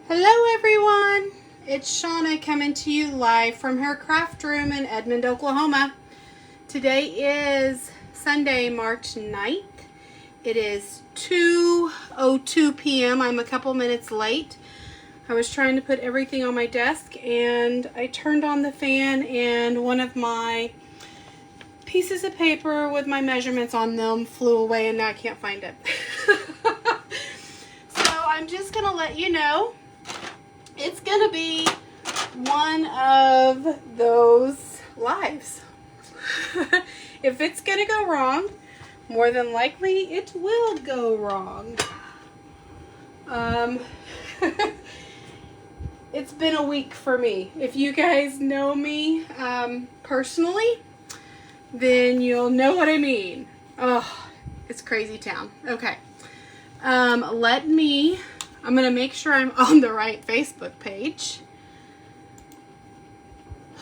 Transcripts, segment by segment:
Hello everyone, it's Shauna coming to you live from her craft room in Edmond, Oklahoma. Today is Sunday, March 9th. It is 2:02 p.m. I'm a couple minutes late. I was trying to put everything on my desk and I turned on the fan and one of my pieces of paper with my measurements on them flew away and now I can't find it. So I'm just going to let you know it's going to be one of those lives. If it's going to go wrong, more than likely it will go wrong. It's been a week for me. If you guys know me personally, then you'll know what I mean. Oh, it's crazy town. Okay. I'm going to make sure I'm on the right Facebook page.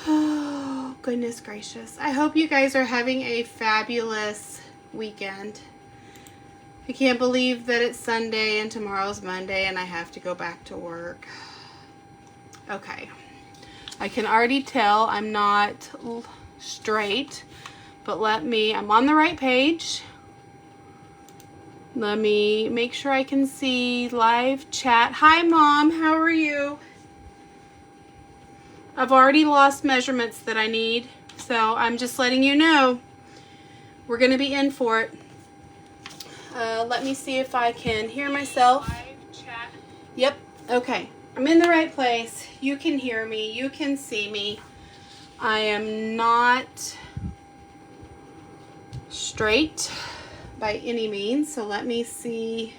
Oh, goodness gracious. I hope you guys are having a fabulous weekend. I can't believe that it's Sunday and tomorrow's Monday and I have to go back to work. Okay. I can already tell I'm not straight, but I'm on the right page. Let me make sure I can see live chat. Hi, Mom. How are you? I've already lost measurements that I need, so I'm just letting you know. We're going to be in for it. Let me see if I can hear myself. Live chat. Yep. Okay. I'm in the right place. You can hear me. You can see me. I am not straight by any means, so let me see.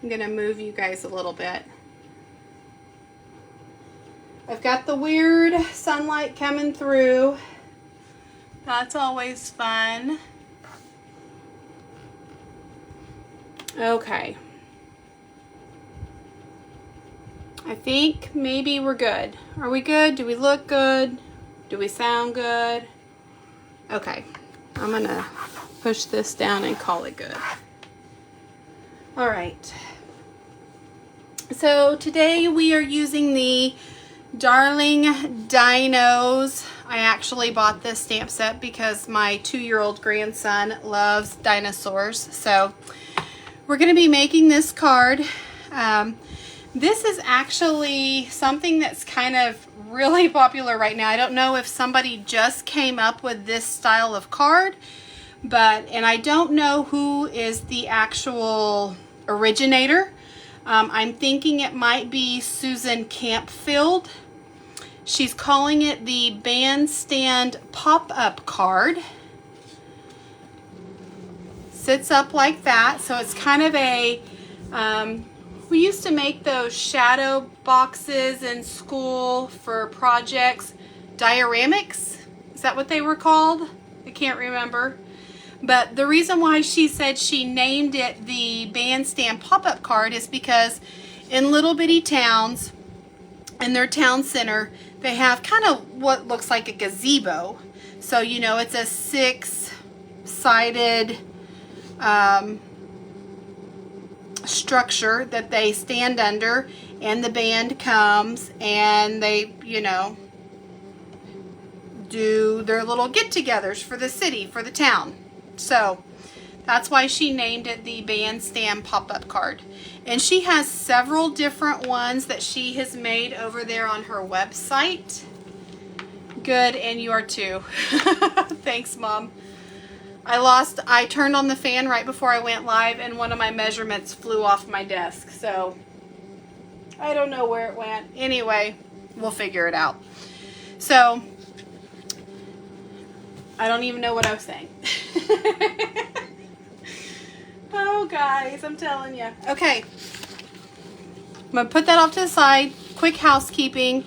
I'm gonna move you guys a little bit. I've got the weird sunlight coming through. That's always fun. Okay. I think maybe we're good. Are we good? Do we look good? Do we sound good? Okay. I'm gonna push this down and call it good. All right. So today we are using the Darling Dinos. I actually bought this stamp set because my 2-year-old grandson loves dinosaurs. So we're going to be making this card. This is actually something that's kind of really popular right now. I don't know if somebody just came up with this style of card, and I don't know who is the actual originator. I'm thinking it might be Susan Campfield. She's calling it the Bandstand pop-up card. Sits up like that, so it's kind of a, we used to make those shadow boxes in school for projects, dioramics. Is that what they were called? I can't remember. But the reason why she said she named it the Bandstand pop-up card is because in little bitty towns, in their town center, they have kind of what looks like a gazebo. So, you know, it's a 6-sided structure that they stand under, and the band comes and they, you know, do their little get-togethers for the city, for the town. So that's why she named it the Bandstand pop-up card. And she has several different ones that she has made over there on her website. Good, and you are too. Thanks, Mom. I turned on the fan right before I went live and one of my measurements flew off my desk. So I don't know where it went. Anyway, we'll figure it out. So I don't even know what I was saying. Oh, guys, I'm telling you. Okay. I'm going to put that off to the side. Quick housekeeping.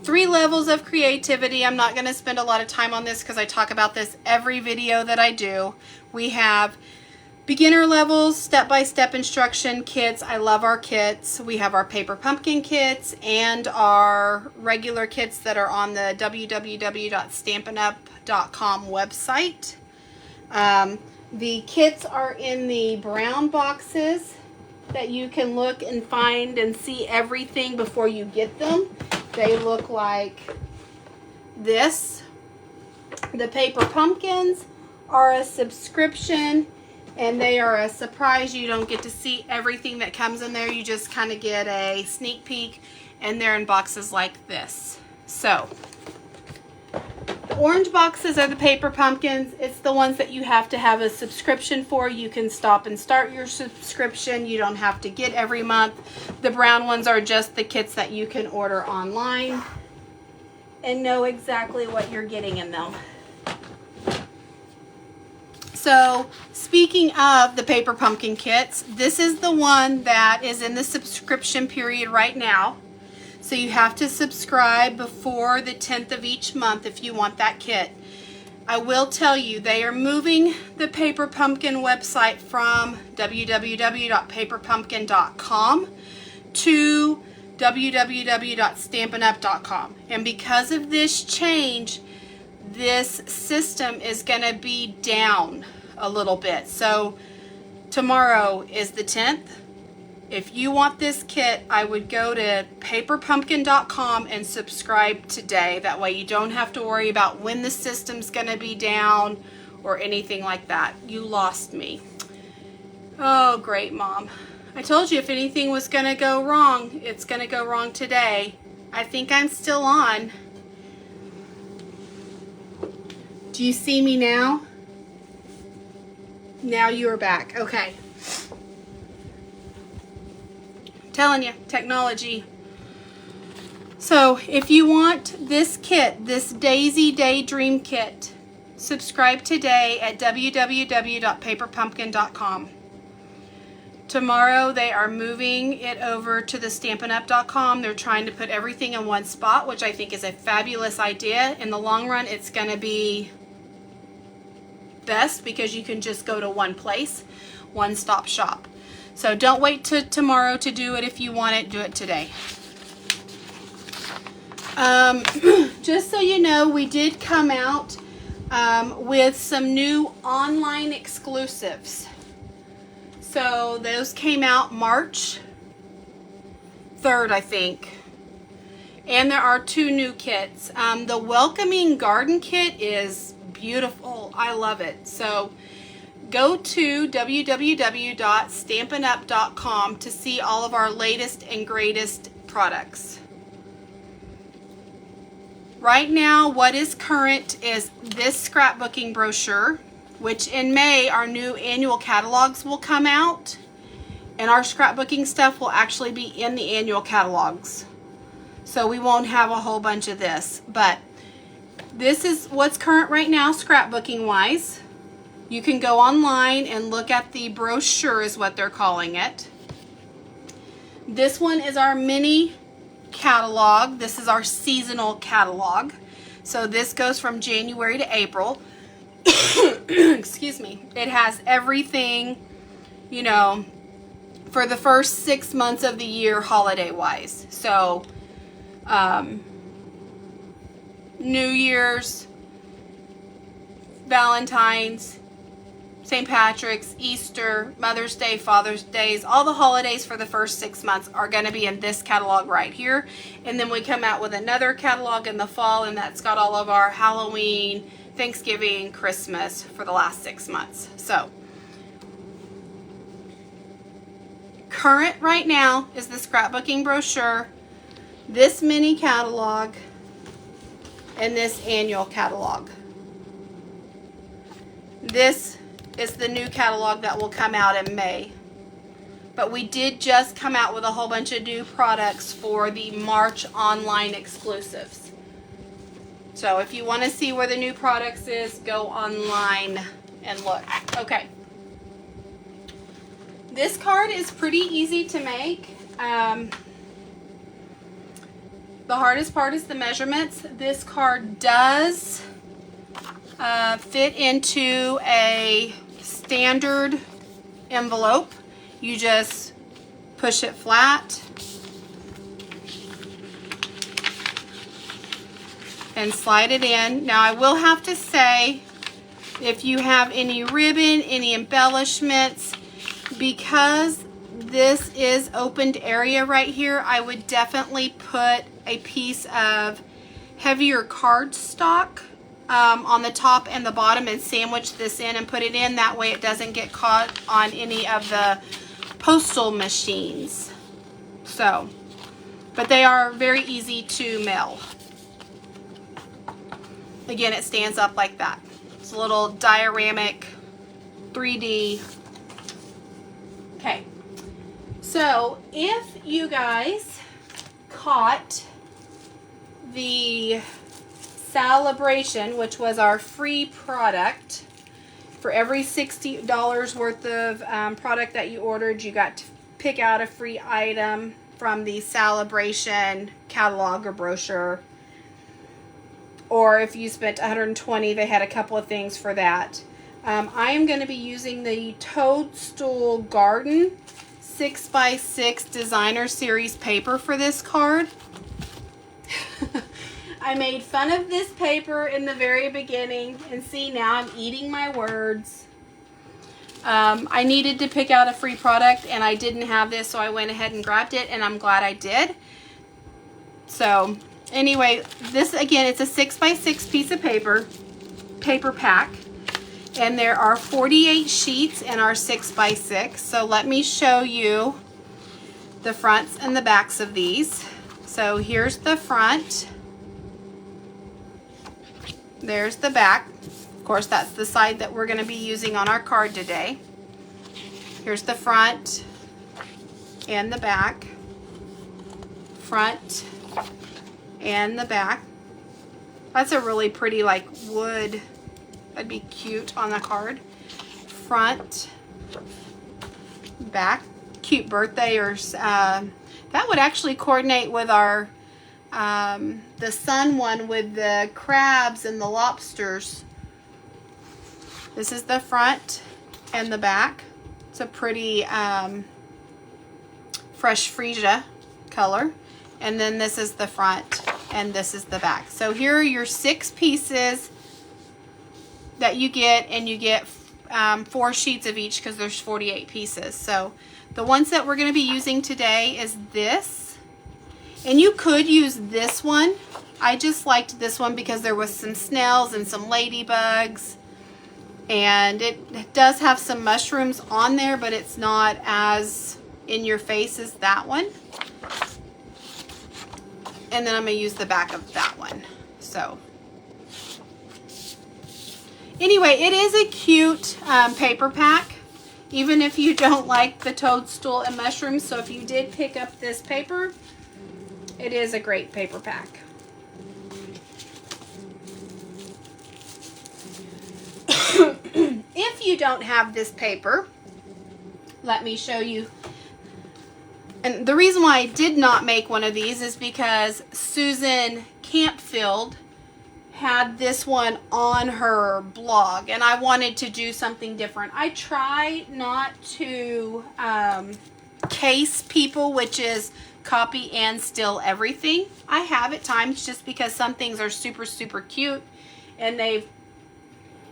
3 levels of creativity. I'm not going to spend a lot of time on this because I talk about this every video that I do. We have beginner levels, step-by-step instruction kits. I love our kits. We have our paper pumpkin kits and our regular kits that are on the www.stampinup.com website. The kits are in the brown boxes. that you can look and find and see everything before you get them. They look like this. The paper pumpkins are a subscription, and they are a surprise. You don't get to see everything that comes in there. You just kind of get a sneak peek, and they're in boxes like this. So the orange boxes are the paper pumpkins. It's the ones that you have to have a subscription for. You can stop and start your subscription. You don't have to get every month. The brown ones are just the kits that you can order online and know exactly what you're getting in them. So speaking of the paper pumpkin kits, this is the one that is in the subscription period right now. So you have to subscribe before the 10th of each month if you want that kit. I will tell you, they are moving the Paper Pumpkin website from www.paperpumpkin.com to www.stampinup.com. And because of this change, this system is going to be down a little bit. So tomorrow is the 10th. If you want this kit, I would go to paperpumpkin.com and subscribe today. That way you don't have to worry about when the system's going to be down or anything like that. You lost me. Oh, great, Mom. I told you if anything was going to go wrong, it's going to go wrong today. I think I'm still on. Do you see me now? Now you're back. Okay. Telling you, technology. So if you want this kit, this Daisy Daydream kit, subscribe today at www.paperpumpkin.com. Tomorrow they are moving it over to the stampinup.com. They're trying to put everything in one spot, which I think is a fabulous idea. In the long run, it's going to be best because you can just go to one place, one-stop shop. So don't wait till tomorrow to do it. If you want it, do it today. Just so you know, we did come out with some new online exclusives. So those came out March 3rd, I think. And there are 2 new kits. The Welcoming Garden Kit is beautiful. I love it. So go to www.stampinup.com to see all of our latest and greatest products. Right now, what is current is this scrapbooking brochure, which in May, our new annual catalogs will come out, and our scrapbooking stuff will actually be in the annual catalogs. So we won't have a whole bunch of this, but this is what's current right now, scrapbooking wise. You can go online and look at the brochure is what they're calling it. This one is our mini catalog. This is our seasonal catalog. So this goes from January to April. Excuse me. It has everything, you know, for the first 6 months of the year holiday wise. So New Year's, Valentine's, St. Patrick's, Easter, Mother's Day, Father's Days, all the holidays for the first 6 months are going to be in this catalog right here. And then we come out with another catalog in the fall, and that's got all of our Halloween, Thanksgiving, Christmas for the last 6 months. So current right now is the scrapbooking brochure, this mini catalog, and this annual catalog. This is the new catalog that will come out in May. But we did just come out with a whole bunch of new products for the March online exclusives. So if you want to see where the new products is, go online and look. Okay. This card is pretty easy to make. The hardest part is the measurements. This card does fit into a standard envelope. You just push it flat and slide it in. Now I will have to say, if you have any ribbon, any embellishments, because this is opened area right here, I would definitely put a piece of heavier cardstock on the top and the bottom and sandwich this in and put it in. That way it doesn't get caught on any of the postal machines. So, but they are very easy to mail. Again, it stands up like that. It's a little dioramic 3D. Okay, so if you guys caught the Celebration, which was our free product, for every $60 worth of product that you ordered, you got to pick out a free item from the Celebration catalog or brochure. Or if you spent $120, they had a couple of things for that. I am going to be using the Toadstool Garden 6x6 Designer Series paper for this card. I made fun of this paper in the very beginning, and see, now I'm eating my words. I needed to pick out a free product, and I didn't have this, so I went ahead and grabbed it, and I'm glad I did. So anyway, this, again, it's a 6x6 piece of paper pack, and there are 48 sheets in our 6x6. So let me show you the fronts and the backs of these. So here's the front. There's the back. Of course, that's the side that we're going to be using on our card today. Here's the front and the back. Front and the back. That's a really pretty, like, wood. That'd be cute on the card. Front, back. Cute birthday, or that would actually coordinate with our the sun one with the crabs and the lobsters. This is the front and the back. It's a pretty fresh freesia color. And then this is the front and this is the back. So here are your 6 pieces that you get, and you get 4 sheets of each because there's 48 pieces. So the ones that we're going to be using today is this. And you could use this one. I just liked this one because there was some snails and some ladybugs. And it does have some mushrooms on there, but it's not as in your face as that one. And then I'm going to use the back of that one. So anyway, it is a cute paper pack, even if you don't like the toadstool and mushrooms. So if you did pick up this paper, it is a great paper pack. If you don't have this paper, let me show you. And the reason why I did not make one of these is because Susan Campfield had this one on her blog, and I wanted to do something different. I try not to case people, which is copy and steal everything. I have at times, just because some things are super, super cute, and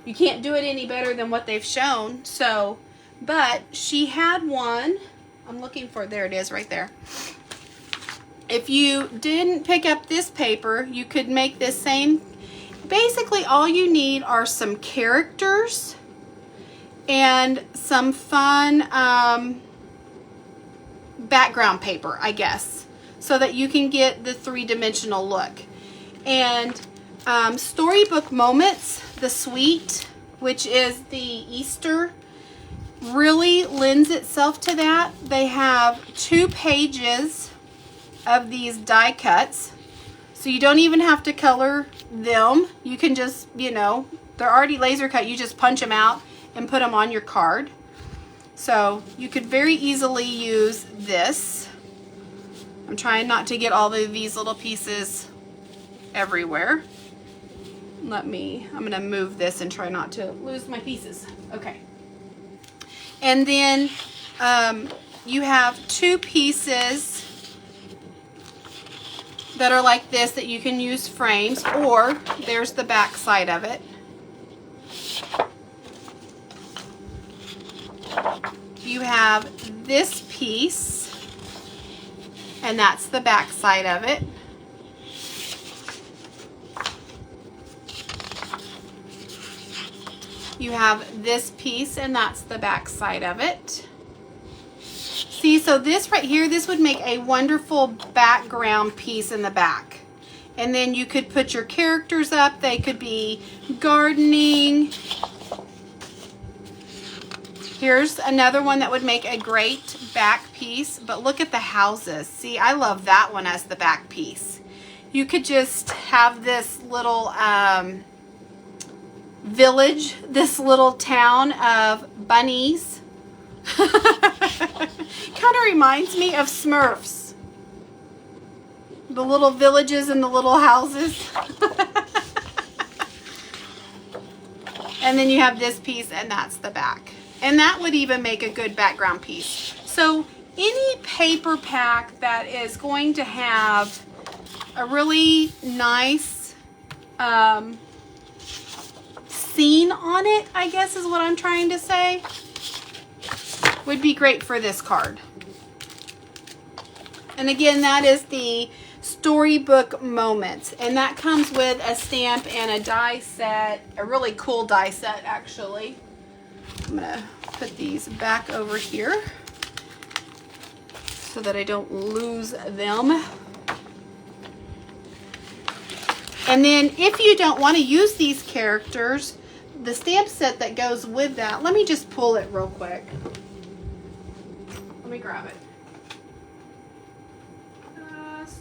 you can't do it any better than what they've shown. So, but she had one. I'm looking for, there it is right there. If you didn't pick up this paper, you could make this same. Basically, all you need are some characters and some fun background paper, I guess, so that you can get the 3-dimensional look. And Storybook Moments, the suite, which is the Easter, really lends itself to that. They have 2 pages of these die cuts, so you don't even have to color them. You can just, you know, they're already laser cut. You just punch them out and put them on your card. So you could very easily use this. I'm trying not to get all of these little pieces everywhere. I'm going to move this and try not to lose my pieces. Okay. And then you have 2 pieces that are like this that you can use frames, or there's the back side of it. you have this piece, and that's the back side of it. You have this piece, and that's the back side of it. See, so this right here, this would make a wonderful background piece in the back. And then you could put your characters up. They could be gardening. Here's another one that would make a great back piece, but look at the houses. See, I love that one as the back piece. You could just have this little village, this little town of bunnies. Kind of reminds me of Smurfs. The little villages and the little houses. And then you have this piece, and that's the back. And that would even make a good background piece. So any paper pack that is going to have a really nice scene on it, I guess is what I'm trying to say, would be great for this card. And again, that is the Storybook Moments, and that comes with a stamp and a die set, a really cool die set actually. I'm gonna put these back over here so that I don't lose them. And then if you don't want to use these characters, the stamp set that goes with that, let me just pull it real quick. Let me grab it.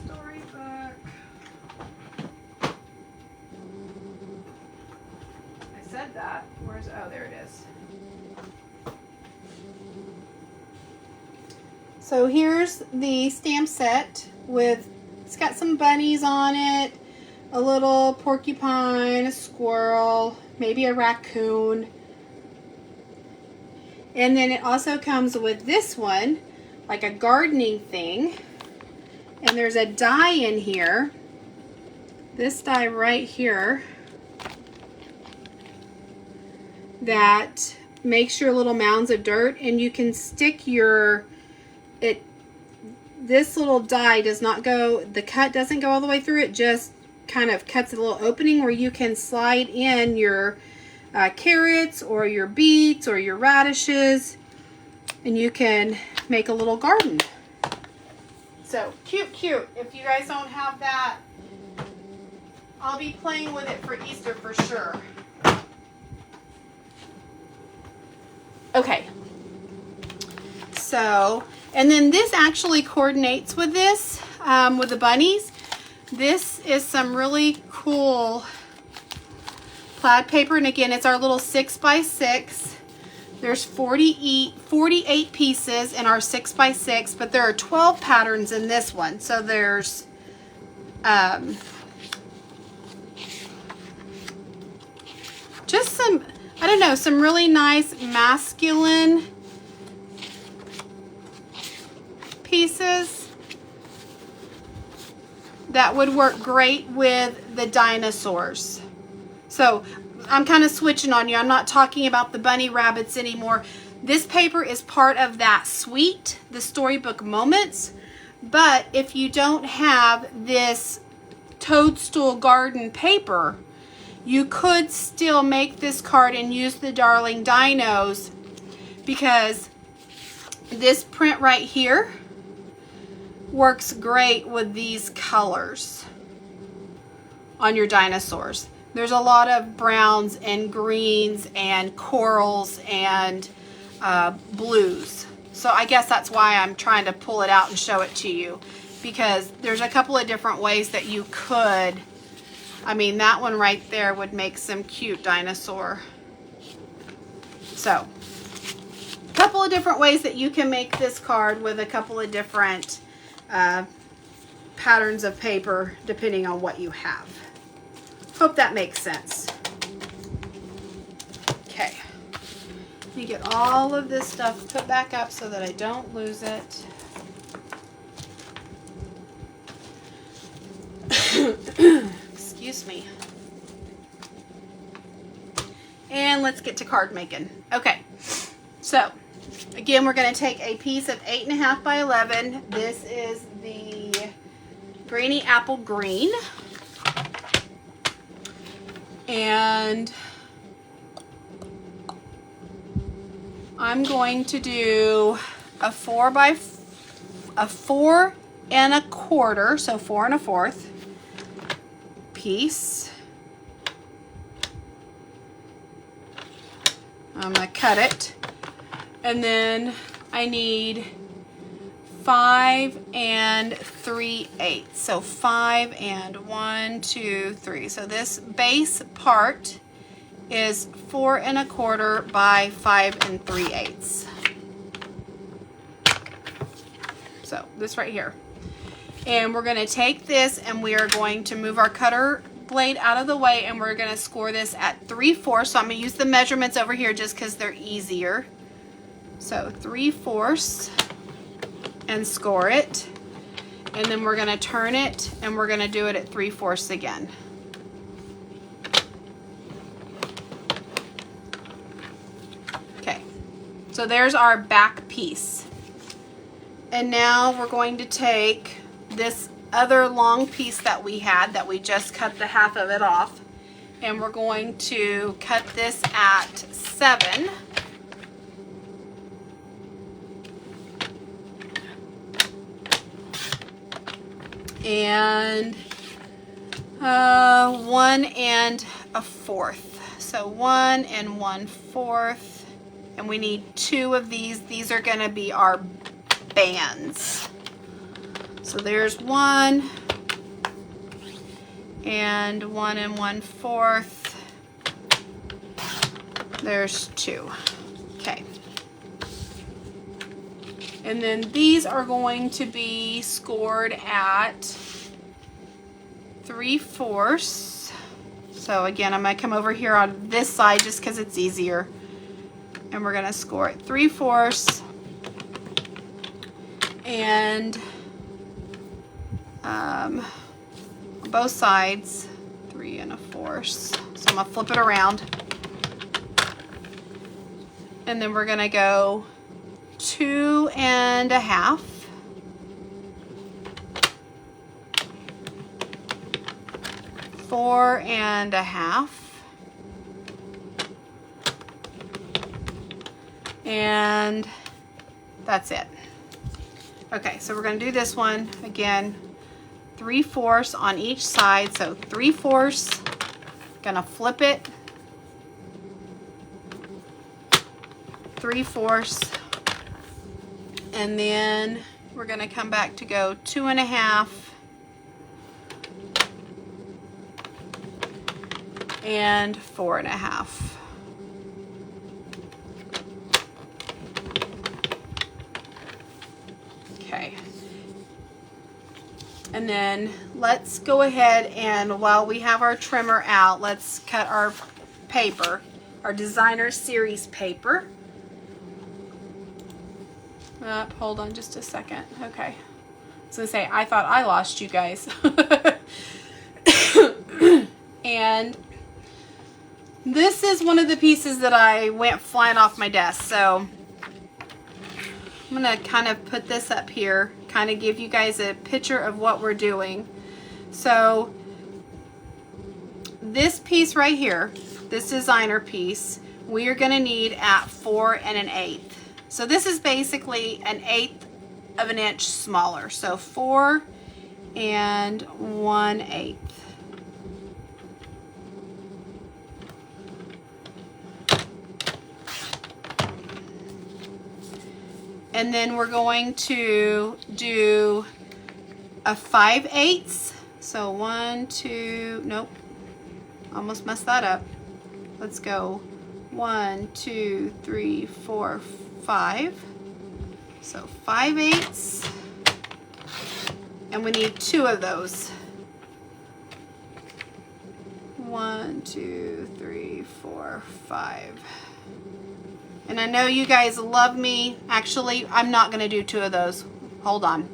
Storybook. I said that. Where's, oh, there it is. So here's the stamp set with, it's got some bunnies on it, a little porcupine, a squirrel, maybe a raccoon. And then it also comes with this one, like a gardening thing. And there's a die in here. This die right here that makes your little mounds of dirt, and you can stick your, this little die does not go, the cut doesn't go all the way through, it just kind of cuts a little opening where you can slide in your carrots or your beets or your radishes, and you can make a little garden. So cute, cute. If you guys don't have that, I'll be playing with it for Easter for sure. Okay. So, and then this actually coordinates with this, with the bunnies. This is some really cool plaid paper, and again, it's our little 6x6. There's 48 pieces in our 6x6, but there are 12 patterns in this one. So there's just some, I don't know, some really nice masculine pieces that would work great with the dinosaurs. So I'm kind of switching on you. I'm not talking about the bunny rabbits anymore. This paper is part of that suite, the Storybook Moments. But if you don't have this toadstool garden paper, you could still make this card and use the Darling Dinos, because this print right here works great with these colors on your dinosaurs. There's a lot of browns and greens and corals and blues. So I guess that's why I'm trying to pull it out and show it to you, because there's a couple of different ways that you could, I mean, that one right there would make some cute dinosaur. So, a couple of different ways that you can make this card with a couple of different patterns of paper depending on what you have. Hope that makes sense. Okay. Let me get all of this stuff put back up so that I don't lose it. Excuse me. And let's get to card making. Okay. So, Again, we're going to take a piece of 8.5 by 11. This is the Granny Apple Green. And I'm going to do a 4 and a quarter, so 4 1/4 piece. I'm going to cut it. And then I need 5 3/8. So 5 and 1, 2, 3. So this base part is 4 1/4 by 5 3/8. So this right here. And we're going to take this and we are going to move our cutter blade out of the way and we're going to score this at 3/4. So I'm going to use the measurements over here just because they're easier. So 3/4 and score it. And then we're going to turn it and we're going to do it at 3/4 again. Okay, so there's our back piece. And now we're going to take this other long piece that we had that we just cut the half of it off, and we're going to cut this at 7. And 1 1/4. So 1 1/4, and we need 2 of these. These are going to be our bands. So there's 1 and 1 1/4. There's 2. Okay. And then these are going to be scored at 3/4. So again, I'm going to come over here on this side just because it's easier. And we're going to score it 3/4. And both sides 3 1/4. So I'm going to flip it around. And then we're going to go 2 1/2. 4 1/2. And that's it. Okay, so we're going to do this one again, 3/4 on each side. So 3/4, gonna flip it, 3/4, and then we're gonna come back to go 2 1/2 and 4 1/2. Okay. And then let's go ahead and while we have our trimmer out, let's cut our paper, our designer series paper. Hold on just a second. Okay. I was going to say, I thought I lost you guys. And this is one of the pieces that I went flying off my desk. So I'm going to kind of put this up here, kind of give you guys a picture of what we're doing. So this piece right here, this designer piece, we are going to need at 4 1/8. So this is basically 1/8 of an inch smaller. So 4 1/8. And then we're going to do a 5/8. So 1, 2, nope, almost messed that up. Let's go 1, 2, 3, 4, 5. So 5/8. And we need 2 of those. 1, 2, 3, 4, 5. And I know you guys love me. Actually, I'm not going to do 2 of those. Hold on.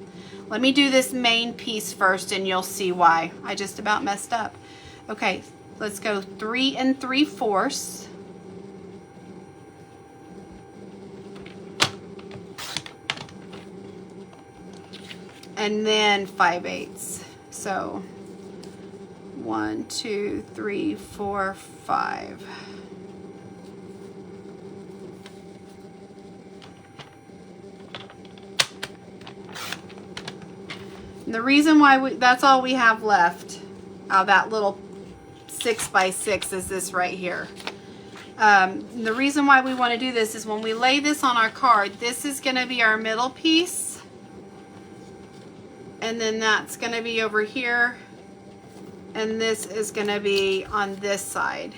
Let me do this main piece first and you'll see why. I just about messed up. Okay, let's go 3 3/4. and then 5/8. So 1, 2, 3, 4, 5. And the reason why that's all we have left out of that little 6 by 6 is this right here. The reason why we want to do this is when we lay this on our card, this is going to be our middle piece, and then that's going to be over here, and this is going to be on this side.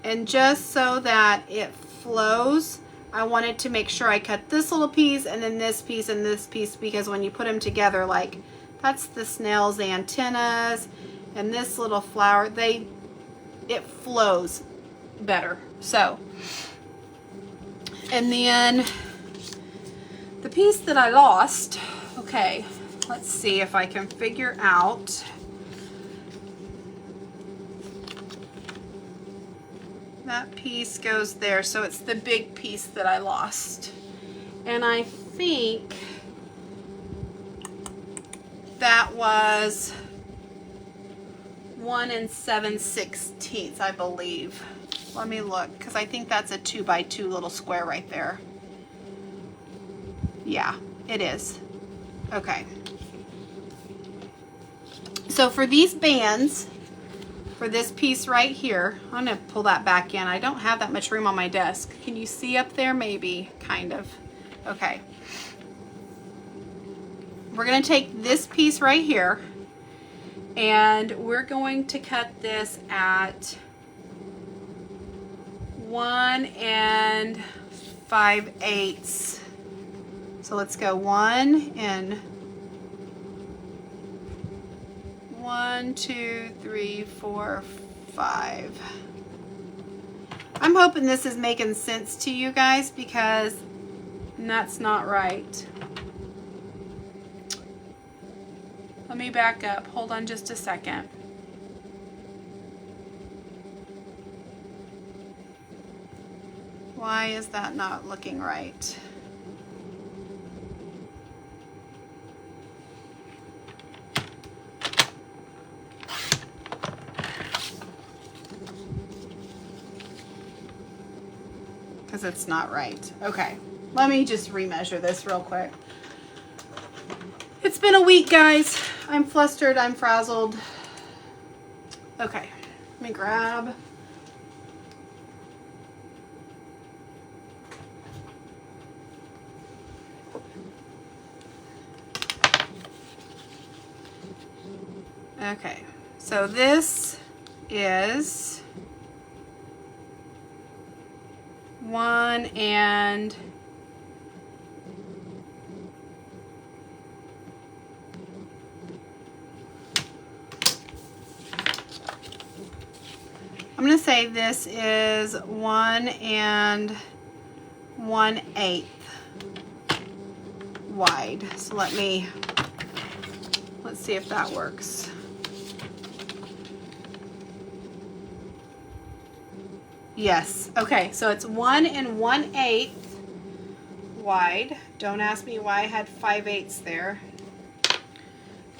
And just so that it flows, I wanted to make sure I cut this little piece and then this piece and this piece, because when you put them together, like that's the snail's antennas and this little flower, it flows better. So, and then the piece that I lost, okay, let's see if I can figure out. That piece goes there, so it's the big piece that I lost. And I think that was 1 7/16, I believe. Let me look, because I think that's a 2 by 2 little square right there. Yeah, it is. Okay. So for these bands, for this piece right here, I'm going to pull that back in. I don't have that much room on my desk. Can you see up there? Maybe, kind of. Okay. We're going to take this piece right here, and we're going to cut this at 1 5/8. So let's go 1 and 1, 2, 3, 4, 5. I'm hoping this is making sense to you guys, because that's not right. Let me back up. Hold on just a second. Why is that not looking right? Because it's not right. Okay, let me just remeasure this real quick. It's been a week, guys. I'm flustered, I'm frazzled. Okay, let me grab. Okay, so this is 1 and I'm going to say this is 1 1/8 wide. So let's see if that works. Yes. Okay, so it's 1 1/8 wide. Don't ask me why I had 5/8 there.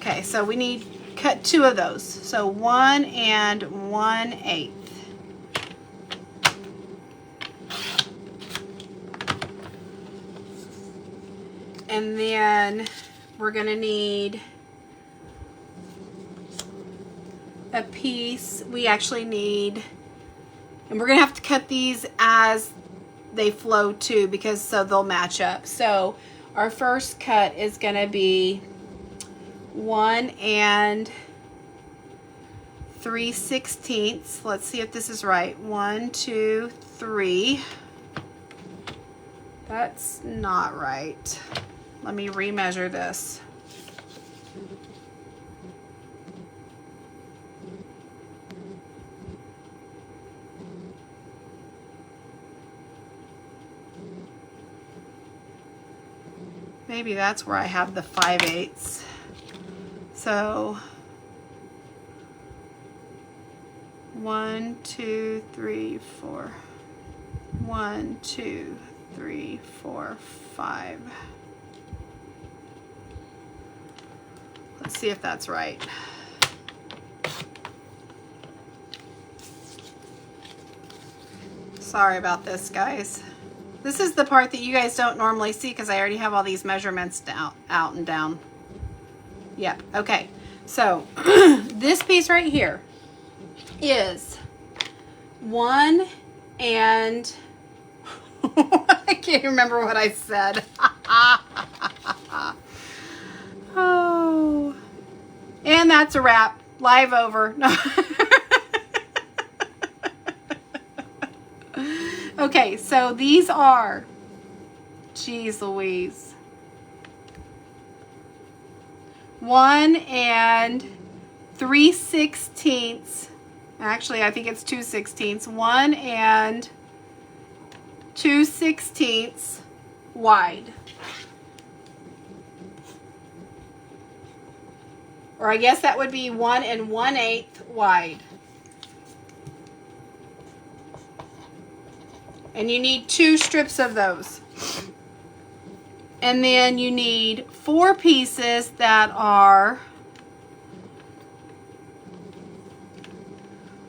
Okay, so we need cut 2 of those. So 1 1/8. And then we're going to need a piece. We actually need, and we're going to have to cut these as they flow too, because so they'll match up. So our first cut is going to be 1 3/16. Let's see if this is right. 1, 2, 3. That's not right. Let me remeasure this. Maybe that's where I have the 5/8. So 1, 2, 3, 4. 1, 2, 3, 4, 5. Let's see if that's right. Sorry about this, guys. This is the part that you guys don't normally see because I already have all these measurements down, out and down. Yep, okay. So this piece right here is 1 and I can't remember what I said. Oh, and that's a wrap. Live over. No. Okay, so these are, geez Louise, 1 and 3/16. Actually, I think it's 2/16. 1 and 2/16 wide. Or I guess that would be 1 and 1/8 wide. And you need 2 strips of those. And then you need 4 pieces that are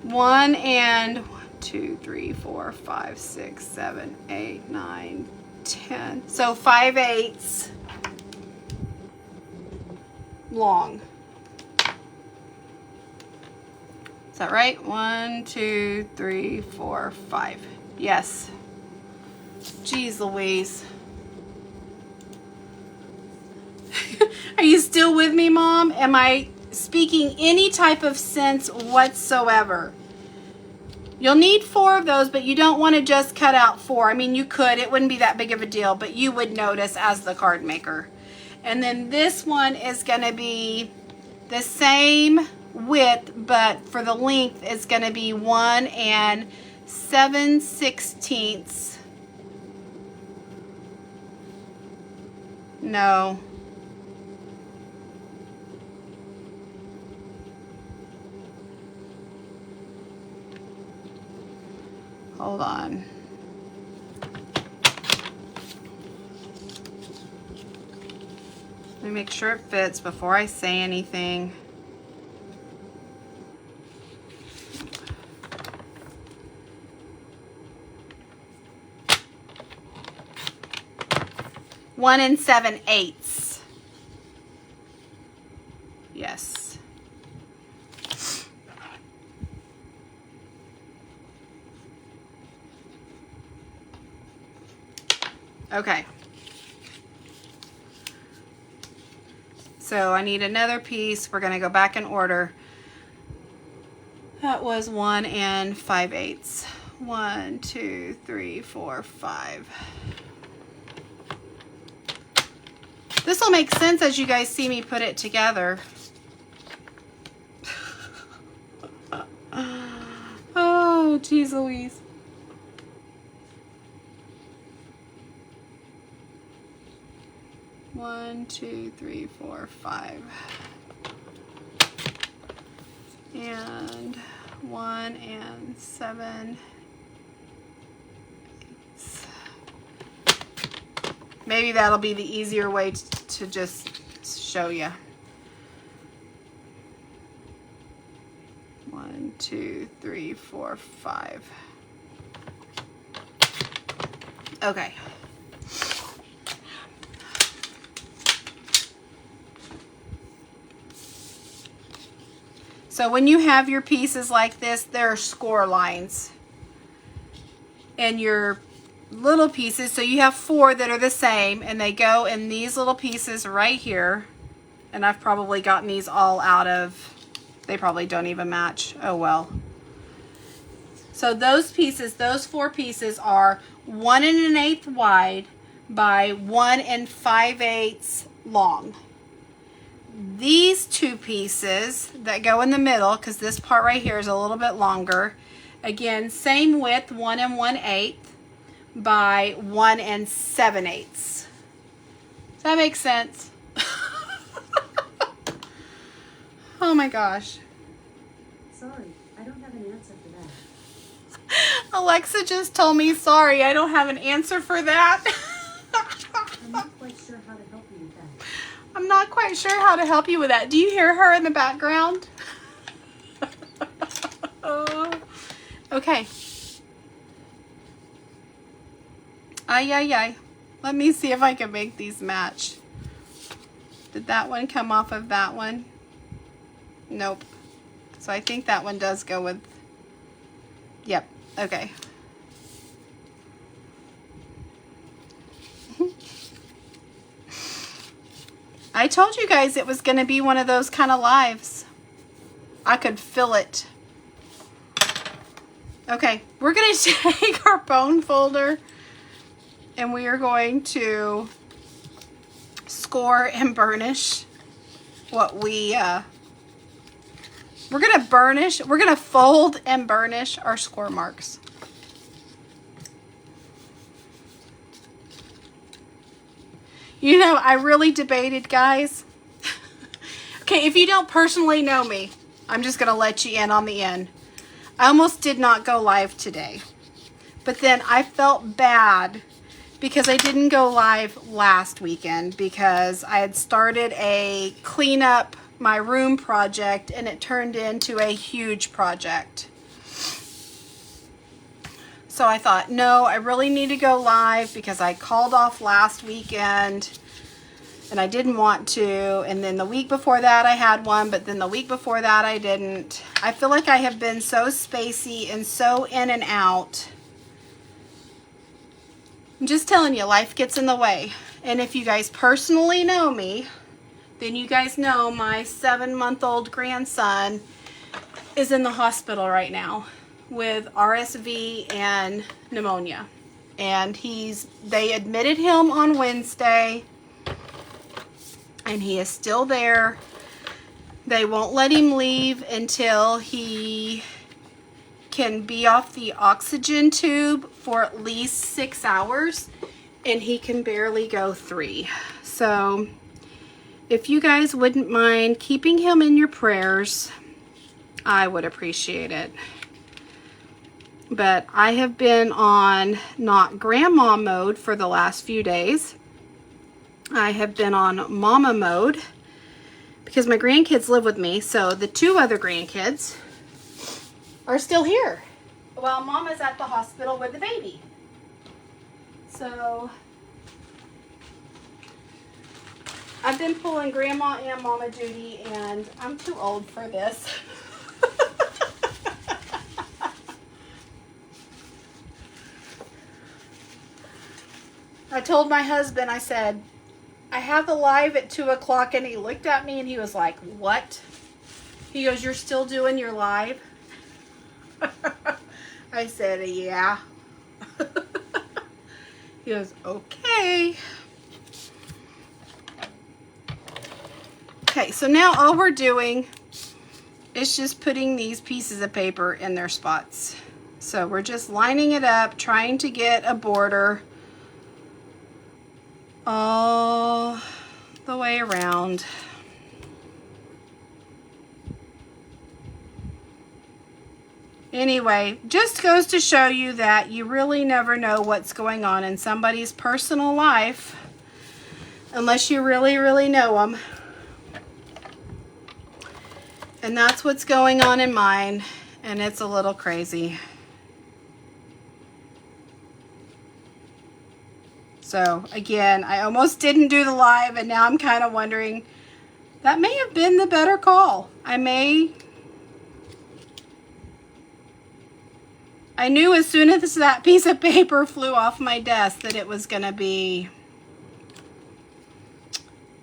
1 and 2, 3, 4, 5, 6, 7, 8, 9, 10. So 5/8 long. Is that right? 1, 2, 3, 4, 5. Yes. Jeez Louise. Are you still with me, Mom? Am I speaking any type of sense whatsoever? You'll need 4 of those, but you don't want to just cut out 4. I mean, you could. It wouldn't be that big of a deal, but you would notice as the card maker. And then this one is going to be the same width, but for the length, it's going to be 1 and 7/16. No. Hold on. Let me make sure it fits before I say anything. One and 7/8. Yes. Okay. So I need another piece. We're going to go back in order. That was 1 and 5/8. 1, 2, 3, 4, 5. This will make sense as you guys see me put it together. Oh, geez Louise. One, 2, 3, 4, 5. And 1 and 7. Maybe that'll be the easier way to just show you. 1, 2, 3, 4, 5. Okay. So when you have your pieces like this, there are score lines. And your little pieces, so you have 4 that are the same, and they go in these little pieces right here. And I've probably gotten these all out of, they probably don't even match. Oh well. So those pieces, those 4 pieces are 1 1/8 wide by 1 5/8 long. These 2 pieces that go in the middle, because this part right here is a little bit longer, again, same width, 1 1/8 by 1 7/8. Does that make sense? Oh my gosh. Sorry, I don't have an answer for that. Alexa just told me, sorry, I don't have an answer for that. I'm not quite sure how to help you with that. I'm not quite sure how to help you with that. Do you hear her in the background? Okay. Ay, ay, ay. Let me see if I can make these match. Did that one come off of that one? Nope. So I think that one does go with... Yep. Okay. I told you guys it was going to be one of those kind of lives. I could feel it. Okay, we're going to take our bone folder and we are going to score and burnish what we're going to burnish, we're going to fold and burnish our score marks. You know, I really debated, guys. Okay, if you don't personally know me, I'm just going to let you in on the end. I almost did not go live today. But then I felt bad because I didn't go live last weekend because I had started a clean up my room project and it turned into a huge project. So I thought, no, I really need to go live because I called off last weekend and I didn't want to. And then the week before that I had one, but then the week before that I didn't. I feel like I have been so spacey and so in and out. I'm just telling you, life gets in the way. And if you guys personally know me, then you guys know my 7-month-old grandson is in the hospital right now with RSV and pneumonia. And they admitted him on Wednesday and he is still there. They won't let him leave until he can be off the oxygen tube for at least 6 hours, and he can barely go 3. So if you guys wouldn't mind keeping him in your prayers, I would appreciate it. But I have been on not grandma mode for the last few days. I have been on mama mode because my grandkids live with me. So the 2 other grandkids are still here while mama's at the hospital with the baby. So I've been pulling grandma and mama duty and I'm too old for this. I told my husband, I said, I have the live at 2 o'clock, and he looked at me and he was like, what? He goes, you're still doing your live? I said, yeah. He goes, okay. Okay, so now all we're doing is just putting these pieces of paper in their spots. So we're just lining it up, trying to get a border all the way around. Anyway, just goes to show you that you really never know what's going on in somebody's personal life unless you really, really know them. And that's what's going on in mine, and it's a little crazy. So again, I almost didn't do the live, and now I'm kind of wondering, that may have been the better call. I knew as soon as that piece of paper flew off my desk that it was going to be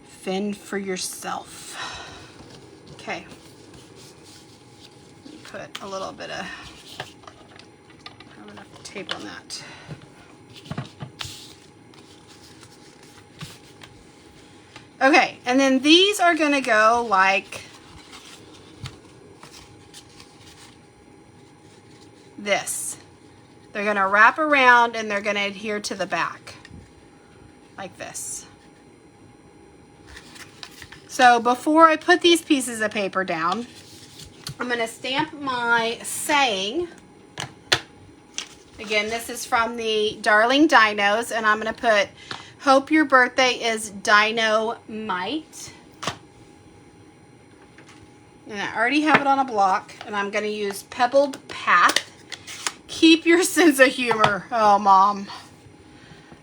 fend for yourself. Okay. Let me put a little bit of, I have enough tape on that. Okay, and then these are going to go like this. They're going to wrap around and they're going to adhere to the back like this. So before I put these pieces of paper down, I'm going to stamp my saying. Again, this is from the Darling Dinos, and I'm going to put, hope your birthday is dynamite. And I already have it on a block, and I'm going to use Pebbled Path. Keep your sense of humor. Oh, Mom.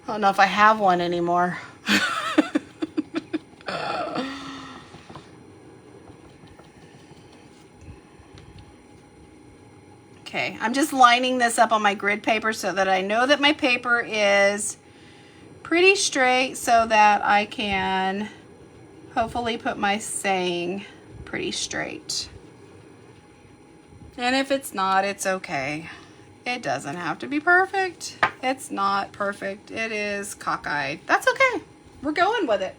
I don't know if I have one anymore. Okay, I'm just lining this up on my grid paper so that I know that my paper is pretty straight so that I can hopefully put my saying pretty straight. And if it's not, it's okay. It doesn't have to be perfect. It's not perfect. It is cockeyed. That's okay. We're going with it.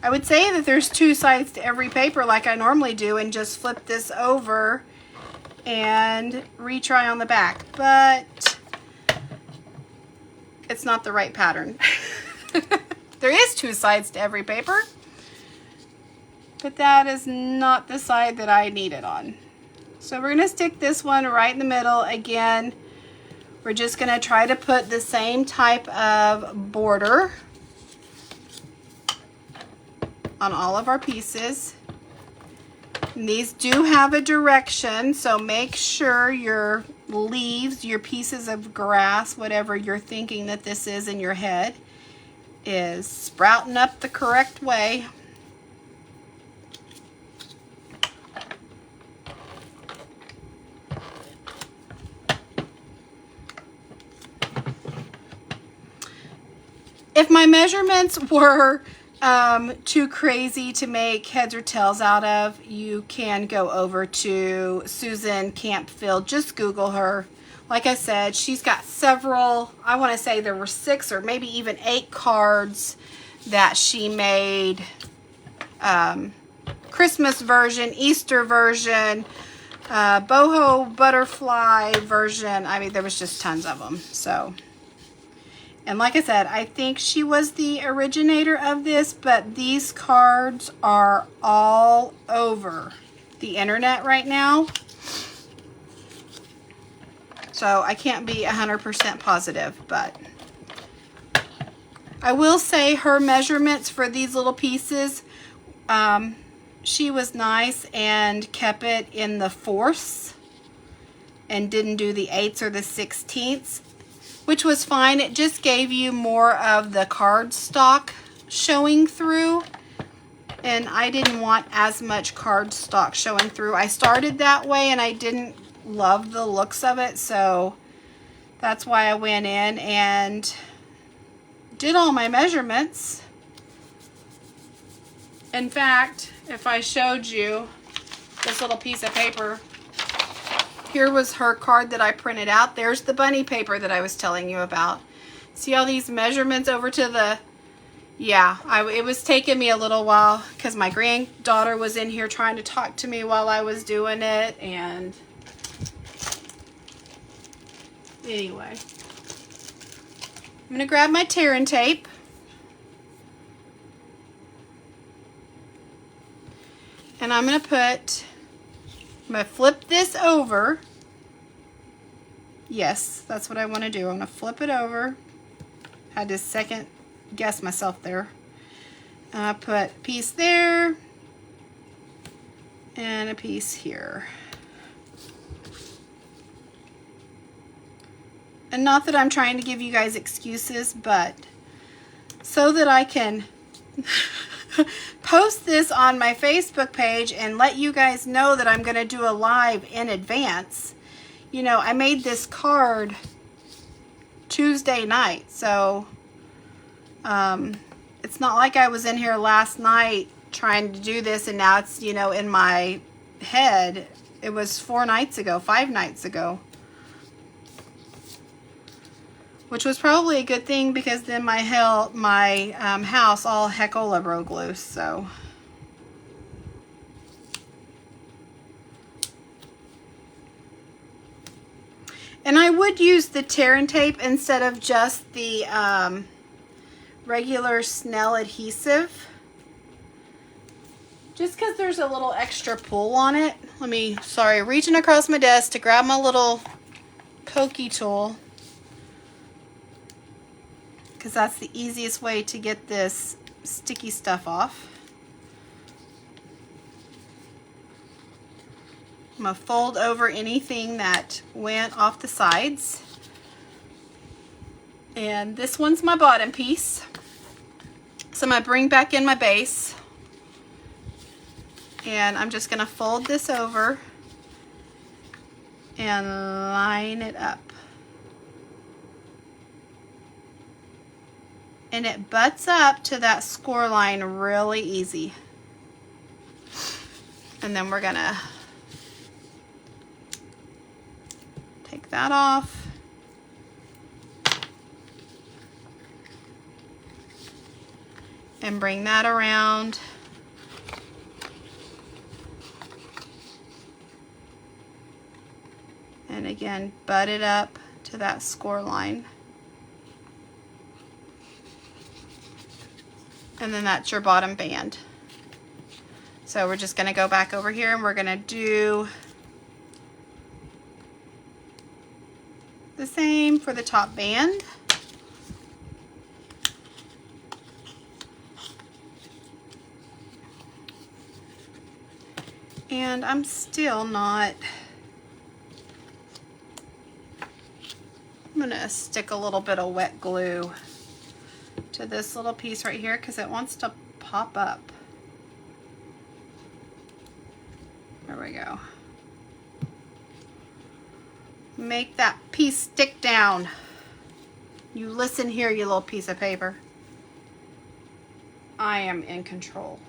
I would say that there's two sides to every paper like I normally do and just flip this over and retry on the back, but it's not the right pattern. There is two sides to every paper, but that is not the side that I need it on. So we're going to stick this one right in the middle. Again, we're just going to try to put the same type of border on all of our pieces. And these do have a direction, so make sure your leaves, your pieces of grass, whatever you're thinking that this is in your head, is sprouting up the correct way. If my measurements were too crazy to make heads or tails out of, you can go over to Susan Campfield. Just Google her. Like I said, she's got several, I want to say there were 6 or maybe even 8 cards that she made. Christmas version, Easter version, boho butterfly version. I mean, there was just tons of them. So, and like I said, I think she was the originator of this, but these cards are all over the internet right now. So I can't be 100% positive, but I will say her measurements for these little pieces, she was nice and kept it in the 4ths and didn't do the 8ths or the 16ths, which was fine. It just gave you more of the card stock showing through, and I didn't want as much card stock showing through. I started that way and I didn't love the looks of it, so that's why I went in and did all my measurements. In fact, if I showed you this little piece of paper, here was her card that I printed out. There's the bunny paper that I was telling you about. See all these measurements over to the, yeah, it was taking me a little while because my granddaughter was in here trying to talk to me while I was doing it, and anyway, I'm going to grab my tear and tape. And I'm going to flip this over. Yes, that's what I want to do. I'm going to flip it over. Had to second guess myself there. I put a piece there and a piece here. And not that I'm trying to give you guys excuses, but so that I can post this on my Facebook page and let you guys know that I'm going to do a live in advance. You know, I made this card Tuesday night, so it's not like I was in here last night trying to do this and now it's, you know, in my head. It was 5 nights ago. Which was probably a good thing because then my house all heckola broke loose, so. And I would use the tear and tape instead of just the regular Snell adhesive. Just because there's a little extra pull on it. Reaching across my desk to grab my little pokey tool. because that's the easiest way to get this sticky stuff off. I'm going to fold over anything that went off the sides. And this one's my bottom piece. So I'm going to bring back in my base. And I'm just going to fold this over and line it up. And it butts up to that score line really easy. And then we're going to take that off. And bring that around. And again, butt it up to that score line. And then that's your bottom band. So we're just going to go back over here and we're going to do the same for the top band. And I'm still not, I'm going to stick a little bit of wet glue to this little piece right here because it wants to pop up. There we go. Make that piece stick down. You listen here, you little piece of paper. I am in control.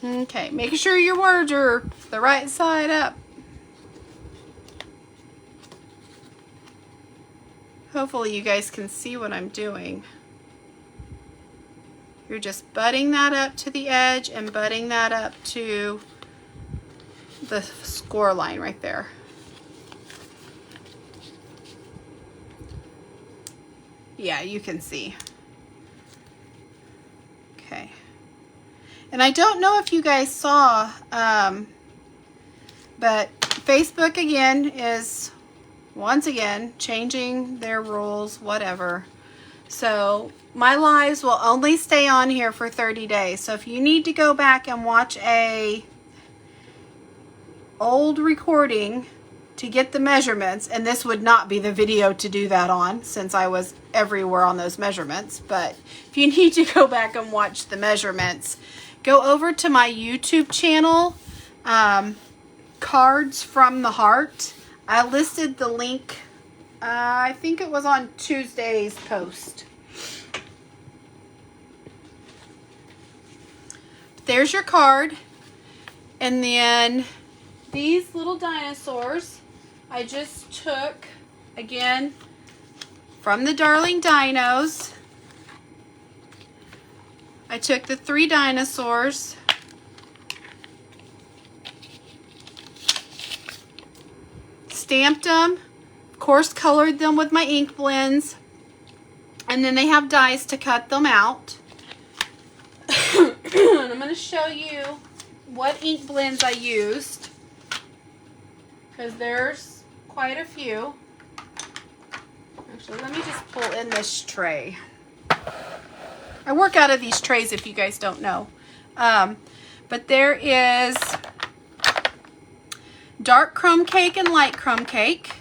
Okay, make sure your words are the right side up. Hopefully you guys can see what I'm doing. You're just butting that up to the edge and butting that up to the score line right there. Yeah, you can see. Okay. And I don't know if you guys saw, but Facebook again is once again changing their rules, whatever. So my lives will only stay on here for 30 days. So if you need to go back and watch a old recording to get the measurements, and this would not be the video to do that on since I was everywhere on those measurements, but if you need to go back and watch the measurements, go over to my YouTube channel, Cards from the Heart. I listed the link, I think it was on Tuesday's post. There's your card. And then these little dinosaurs, I just took, again, from the Darling Dinos. I took the 3 dinosaurs, stamped them, of course colored them with my ink blends, and then they have dies to cut them out. And I'm going to show you what ink blends I used, because there's quite a few. Actually, let me just pull in this tray. I work out of these trays if you guys don't know. But there is dark crumb cake and light crumb cake.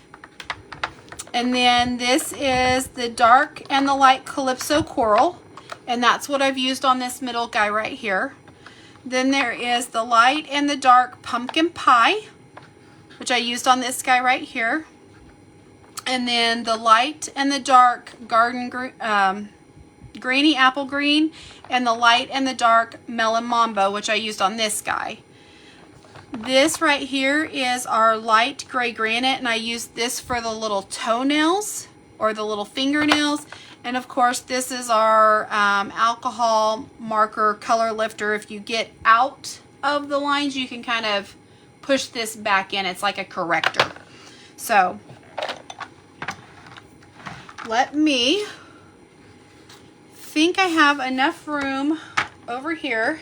And then this is the dark and the light Calypso coral. And that's what I've used on this middle guy right here. Then there is the light and the dark pumpkin pie, which I used on this guy right here. And then the light and the dark garden Granny Apple Green, and the light and the dark Melon Mambo, which I used on this guy. This right here is our light gray granite, and I used this for the little toenails or the little fingernails. And of course, this is our alcohol marker color lifter. If you get out of the lines, you can kind of push this back in. It's like a corrector. So let me think I have enough room over here.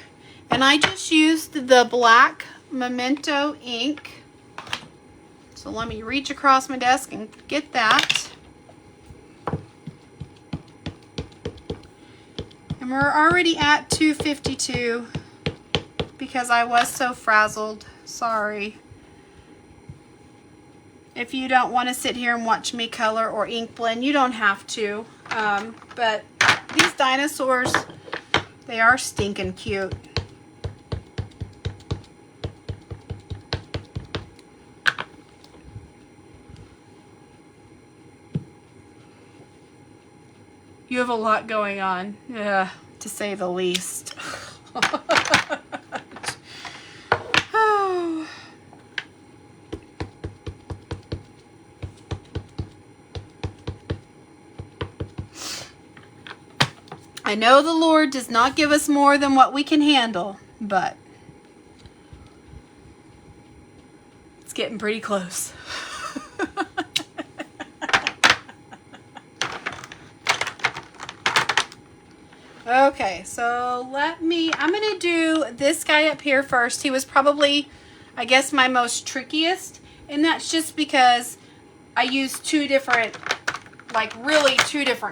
And I just used the black Memento ink. So let me reach across my desk and get that. And we're already at 252 because I was so frazzled. Sorry. If you don't want to sit here and watch me color or ink blend, you don't have to. But these dinosaurs, they are stinking cute. You have a lot going on, yeah, to say the least. Oh. I know the Lord does not give us more than what we can handle, but it's getting pretty close. Okay, so I'm going to do this guy up here first. He was probably, I guess, my most trickiest, and that's just because I used two different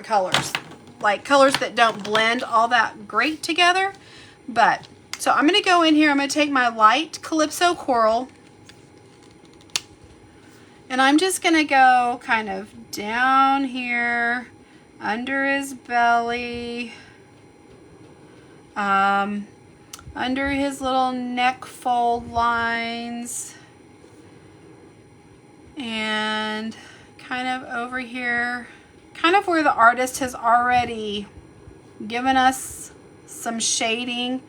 colors. Like colors that don't blend all that great together. But, so I'm going to go in here, I'm going to take my light Calypso Coral, and I'm just going to go kind of down here, under his belly, under his little neck fold lines, and kind of over here, kind of where the artist has already given us some shading,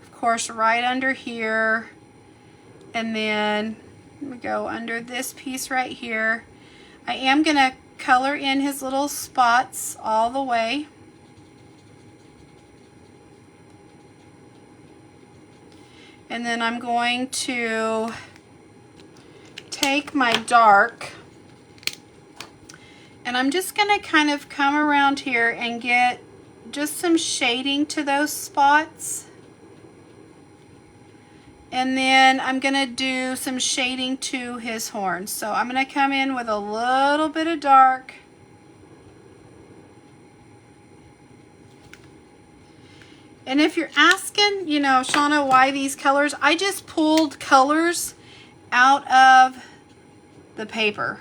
of course, right under here. And then we go under this piece right here. I am going to color in his little spots all the way. And then I'm going to take my dark, and I'm just going to kind of come around here and get just some shading to those spots. And then I'm going to do some shading to his horns. So I'm going to come in with a little bit of dark. And if you're asking, you know, Shauna, why these colors, I just pulled colors out of the paper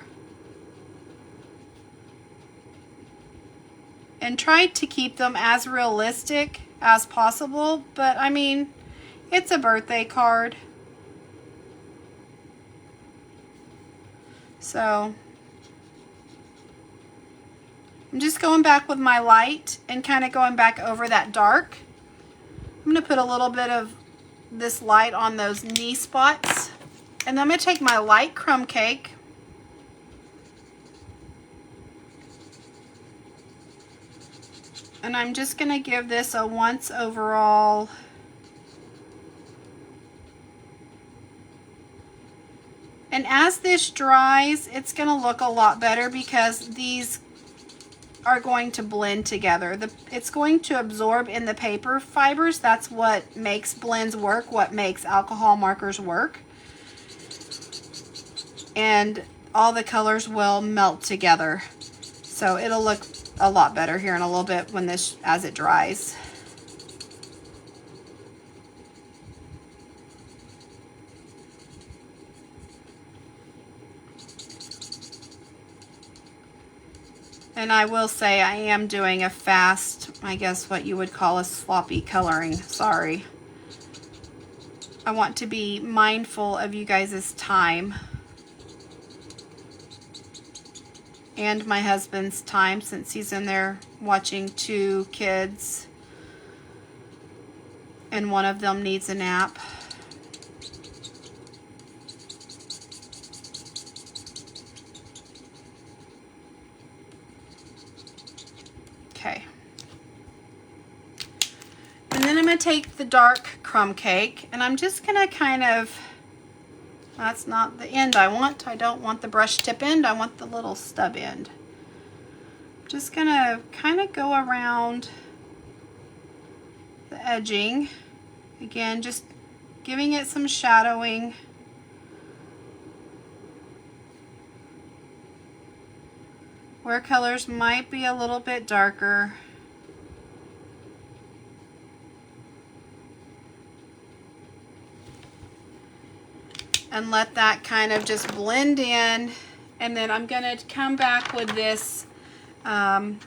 and tried to keep them as realistic as possible. But I mean, it's a birthday card. So I'm just going back with my light and kind of going back over that dark. I'm going to put a little bit of this light on those knee spots. And then I'm going to take my light crumb cake. And I'm just going to give this a once overall. And as this dries, it's going to look a lot better because these are going to blend together. It's going to absorb in the paper fibers. That's what makes blends work, what makes alcohol markers work. And all the colors will melt together. So it'll look a lot better here in a little bit when as it dries. And I will say I am doing a fast, I guess what you would call a sloppy coloring. Sorry. I want to be mindful of you guys' time. And my husband's time, since he's in there watching 2 kids. And one of them needs a nap. Okay. And then I'm going to take the dark crumb cake, and I'm just going to kind of, that's not the end I want. I don't want the brush tip end. I want the little stub end. I'm just going to kind of go around the edging Again, just giving it some shadowing. Where colors might be a little bit darker. And let that kind of just blend in. And then I'm gonna come back with this, nope,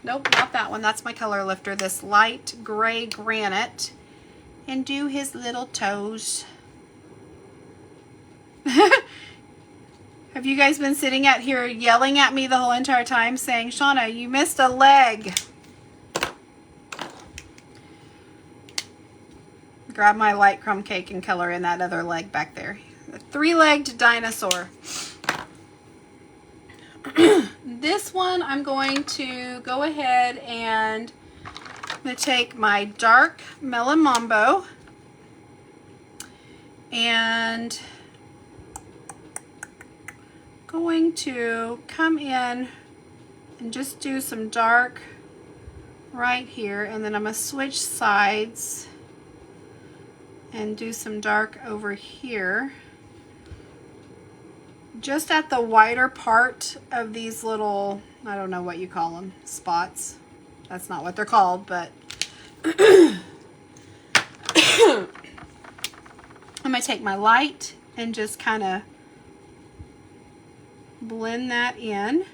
not that one, that's my color lifter, this light gray granite, and do his little toes. Have you guys been sitting out here yelling at me the whole entire time saying, Shauna, you missed a leg? Grab my light crumb cake and color in that other leg back there. A three-legged dinosaur. This one I'm going to go ahead and I'm going to take my dark Melon Mambo and going to come in and just do some dark right here, and then I'm going to switch sides and do some dark over here. Just at the wider part of these little, I don't know what you call them, spots. That's not what they're called, but I'm going to take my light and just kind of blend that in.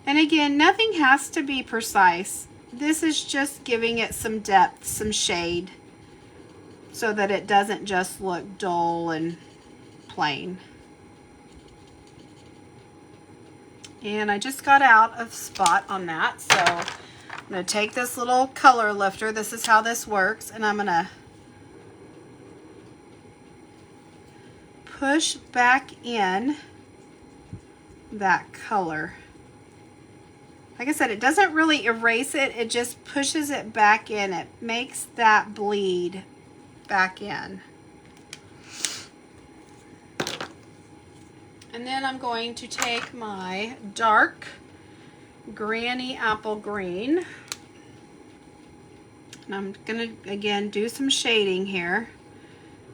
And again, nothing has to be precise. This is just giving it some depth, some shade, so that it doesn't just look dull and plain. And I just got out of spot on that, so I'm going to take this little color lifter. This is how this works, and I'm going to push back in that color. Like I said, it doesn't really erase it, it just pushes it back in. It makes that bleed back in. And then I'm going to take my dark Granny Apple Green. And I'm going to, again, do some shading here.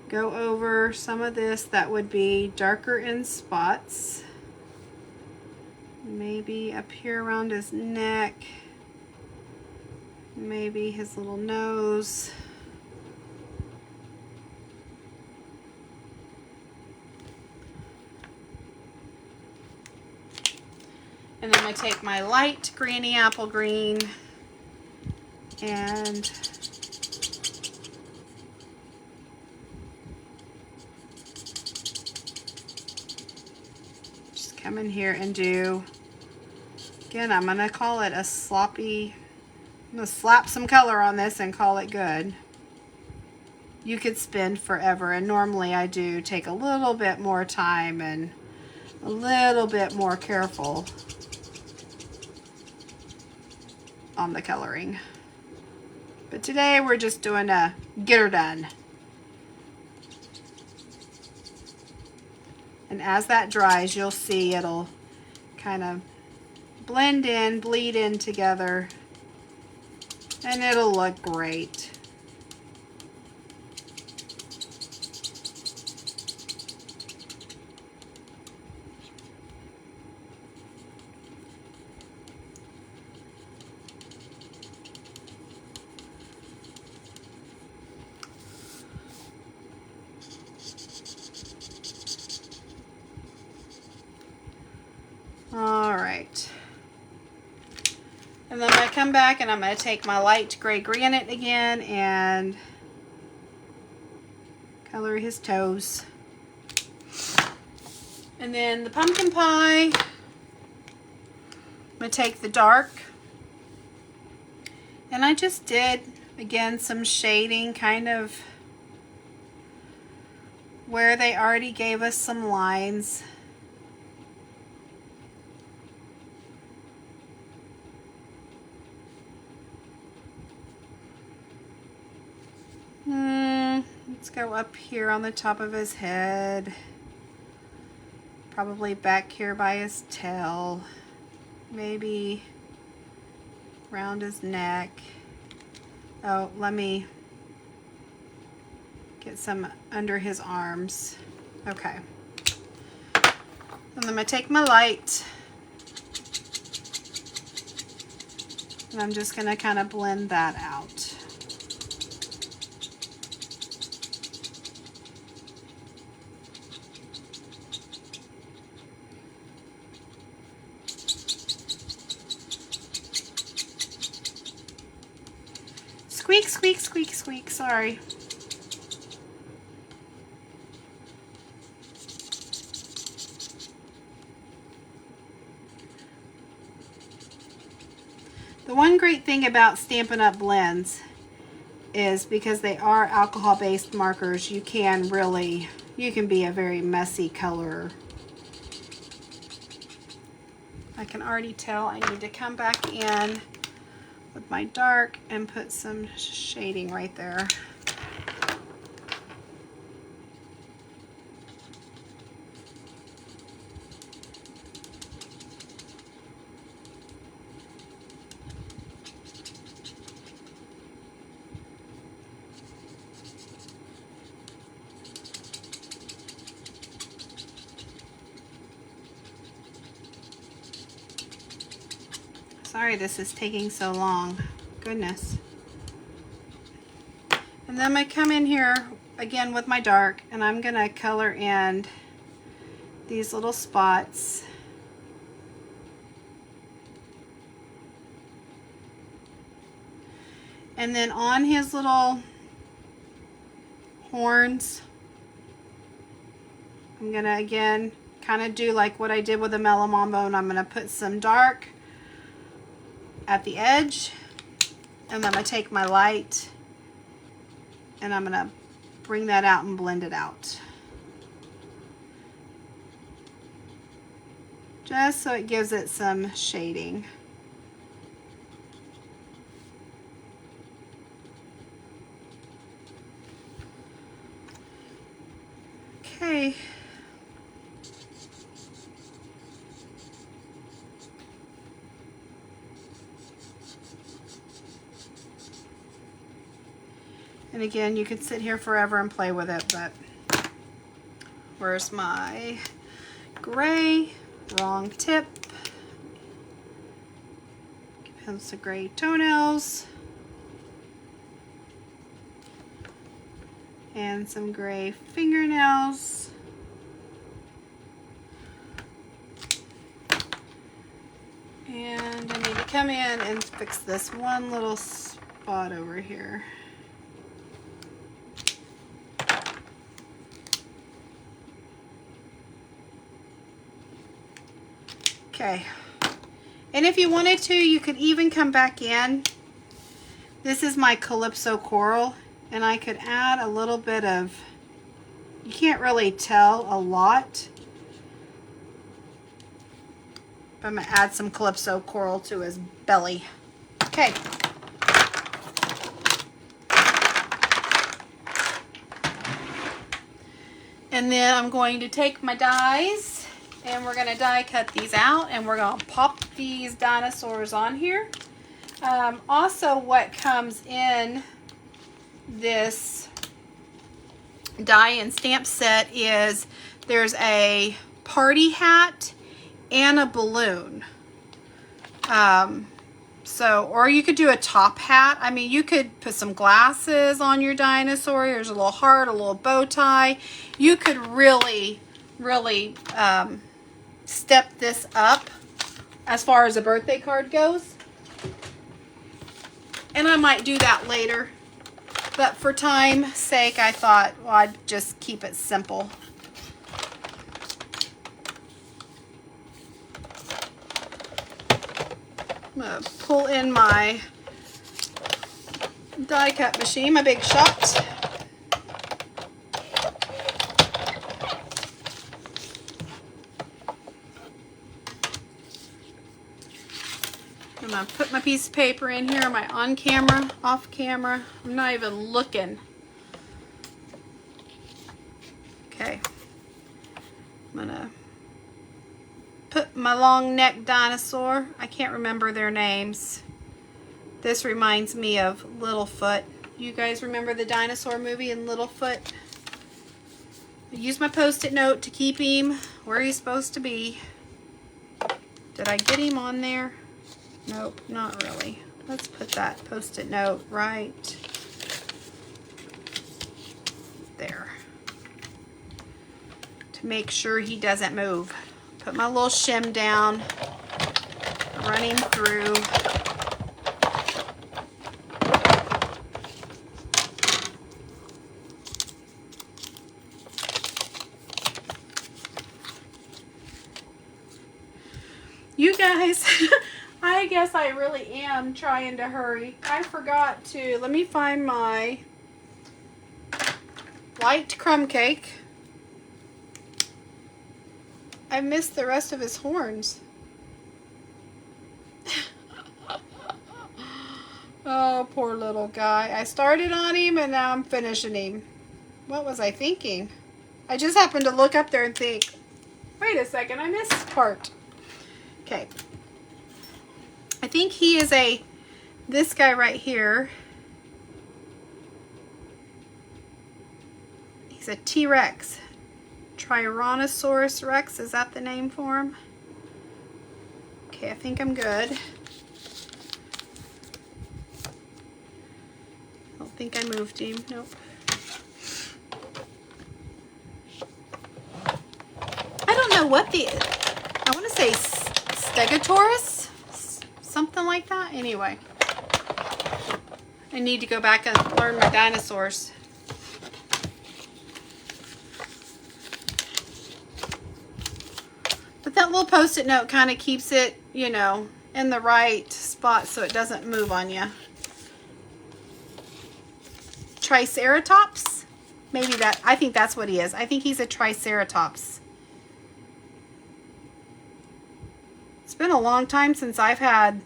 Go over some of this that would be darker in spots. Maybe up here around his neck, maybe his little nose. And then I'm going to take my light Granny Apple Green and just come in here and do, again, I'm going to call it a sloppy, I'm going to slap some color on this and call it good. You could spend forever, and normally I do take a little bit more time and a little bit more careful on the coloring. But today we're just doing a get her done. And as that dries, you'll see it'll kind of blend in, bleed in together, and it'll look great. All right. And then I'm going to come back and I'm going to take my light gray granite again and color his toes. And then the pumpkin pie, I'm going to take the dark. And I just did, again, some shading kind of where they already gave us some lines. Let's go up here on the top of his head. Probably back here by his tail. Maybe around his neck. Oh, let me get some under his arms. Okay. And I'm gonna take my light and I'm just gonna kind of blend that out. Squeak, squeak, squeak, squeak, sorry. The one great thing about Stampin' Up! Blends is because they are alcohol-based markers, you can be a very messy colorer. I can already tell I need to come back in with my dark and put some shading right there. Sorry this is taking so long. Goodness. And then I come in here again with my dark and I'm gonna color in these little spots. And then on his little horns, I'm gonna again kind of do like what I did with the Mellow Mambo, and I'm gonna put some dark at the edge, and I'm gonna take my light and I'm gonna bring that out and blend it out. Just so it gives it some shading. Okay. And again, you could sit here forever and play with it, but where's my gray? Wrong tip. Give him some gray toenails. And some gray fingernails. And I need to come in and fix this one little spot over here. Okay, and if you wanted to, you could even come back in. This is my Calypso Coral, and I could add a little bit of, you can't really tell a lot, but I'm going to add some Calypso Coral to his belly. Okay. And then I'm going to take my dies and we're going to die cut these out, and we're going to pop these dinosaurs on here. Also, what comes in this die and stamp set is there's a party hat and a balloon. Or you could do a top hat. I mean, you could put some glasses on your dinosaur. There's a little heart, a little bow tie. You could really step this up as far as a birthday card goes. And I might do that later. But for time's sake, I thought, well, I'd just keep it simple. I'm going to pull in my die cut machine, my Big Shot. I'm going to put my piece of paper in here, my on camera, off camera. I'm not even looking. Okay. I'm going to put my long neck dinosaur. I can't remember their names. This reminds me of Littlefoot. You guys remember the dinosaur movie in Littlefoot? I used my post-it note to keep him where he's supposed to be. Did I get him on there? Nope, not really. Let's put that post-it note right there to make sure he doesn't move. Put my little shim down, run him through. You guys, I guess I really am trying to hurry. I forgot to, let me find my light crumb cake. I missed the rest of his horns. Oh, poor little guy. I started on him and now I'm finishing him. What was I thinking? I just happened to look up there and think, wait a second, I missed this part. Okay. I think he is this guy right here. He's a T-Rex. Tyrannosaurus Rex, is that the name for him? Okay, I think I'm good. I don't think I moved him, nope. I don't know what I want to say Stegosaurus? Something like that? Anyway. I need to go back and learn my dinosaurs. But that little post-it note kind of keeps it, you know, in the right spot so it doesn't move on you. Triceratops? Maybe I think that's what he is. I think he's a Triceratops. It's been a long time since I've had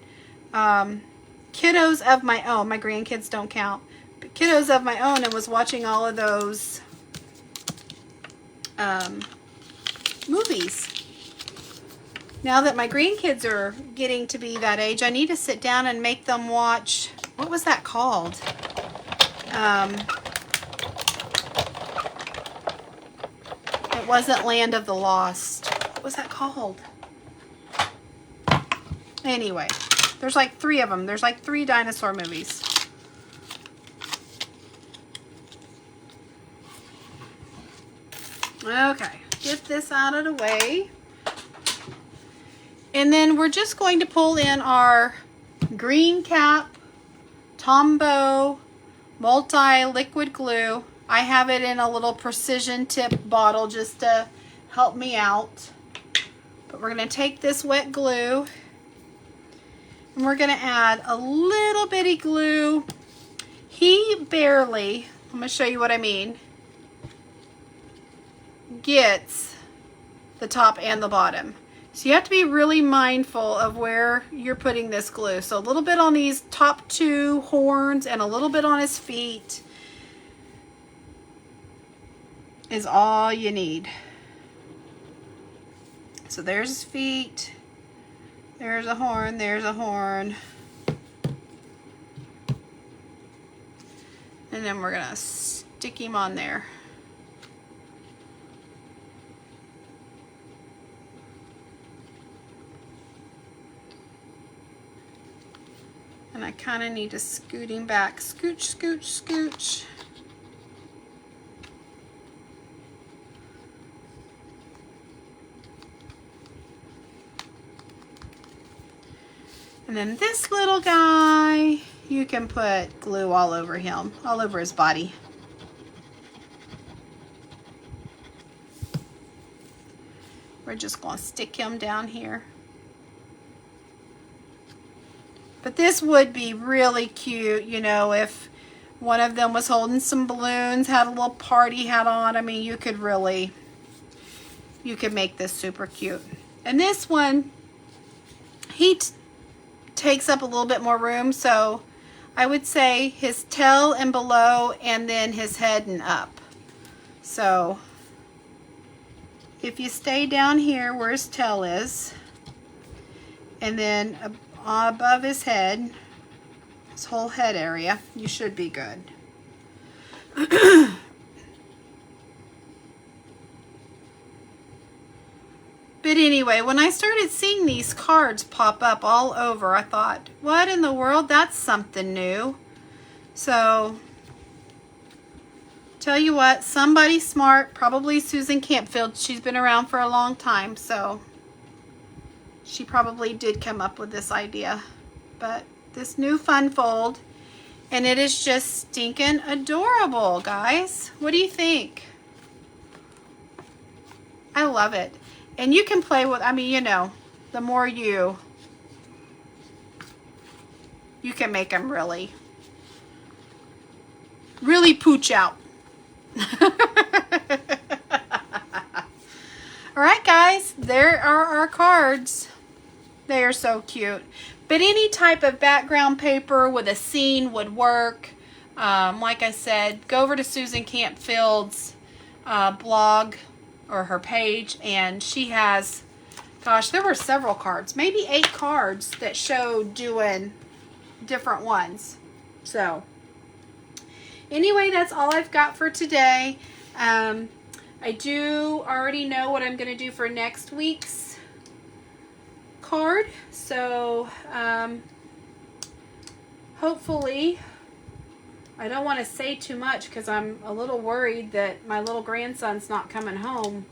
kiddos of my own. My grandkids don't count. But kiddos of my own, and was watching all of those movies. Now that my grandkids are getting to be that age, I need to sit down and make them watch, what was that called? It wasn't Land of the Lost. What was that called? Anyway, there's like 3 of them. There's like 3 dinosaur movies. Okay, get this out of the way. And then we're just going to pull in our green cap Tombow multi-liquid glue. I have it in a little precision tip bottle just to help me out. But we're going to take this wet glue and we're going to add a little bitty glue. He barely, I'm going to show you what I mean, gets the top and the bottom. So you have to be really mindful of where you're putting this glue. So a little bit on these top 2 horns and a little bit on his feet is all you need. So there's his feet. There's a horn. There's a horn. And then we're going to stick him on there. And I kind of need to scoot him back. Scooch, scooch, scooch. And then this little guy, you can put glue all over him, all over his body. We're just going to stick him down here. But this would be really cute, you know, if one of them was holding some balloons, had a little party hat on. I mean, you could make this super cute. And this one, he takes up a little bit more room, so I would say his tail and below, and then his head and up. So if you stay down here where his tail is, And then above his head, his whole head area, you should be good. But anyway, when I started seeing these cards pop up all over, I thought, what in the world? That's something new. So, tell you what, somebody smart, probably Susan Campfield. She's been around for a long time, so she probably did come up with this idea. But this new fun fold, and it is just stinking adorable, guys. What do you think? I love it. And you can play with, I mean, you know, the more you can make them really pooch out. All right, guys, there are our cards. They are so cute. But any type of background paper with a scene would work. Like I said, go over to Susan Campfield's blog or her page, and she has, gosh, there were several cards, maybe 8 cards that showed doing different ones. So anyway, that's all I've got for today. I do already know what I'm going to do for next week's card. So hopefully, I don't want to say too much because I'm a little worried that my little grandson's not coming home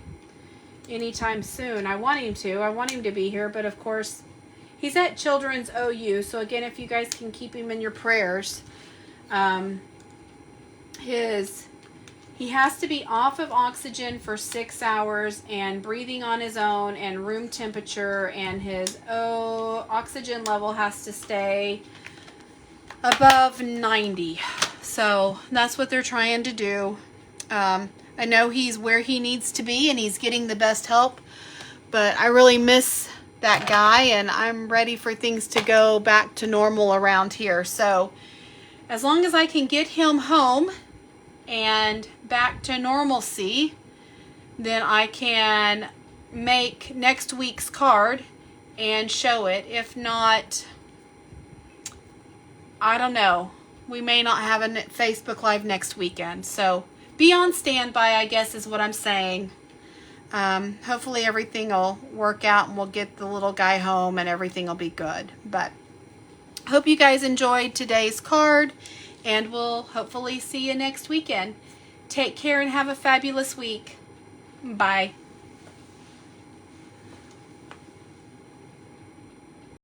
anytime soon. I want him to. I want him to be here, but of course, he's at Children's OU. So again, if you guys can keep him in your prayers, he has to be off of oxygen for 6 hours and breathing on his own and room temperature, and his oxygen level has to stay above 90. So that's what they're trying to do. I know he's where he needs to be and he's getting the best help, but I really miss that guy, and I'm ready for things to go back to normal around here. So as long as I can get him home and back to normalcy, then I can make next week's card and show it. If not, I don't know. We may not have a Facebook Live next weekend. So be on standby, I guess is what I'm saying. Hopefully everything will work out and we'll get the little guy home and everything will be good. But hope you guys enjoyed today's card, and we'll hopefully see you next weekend. Take care and have a fabulous week. Bye.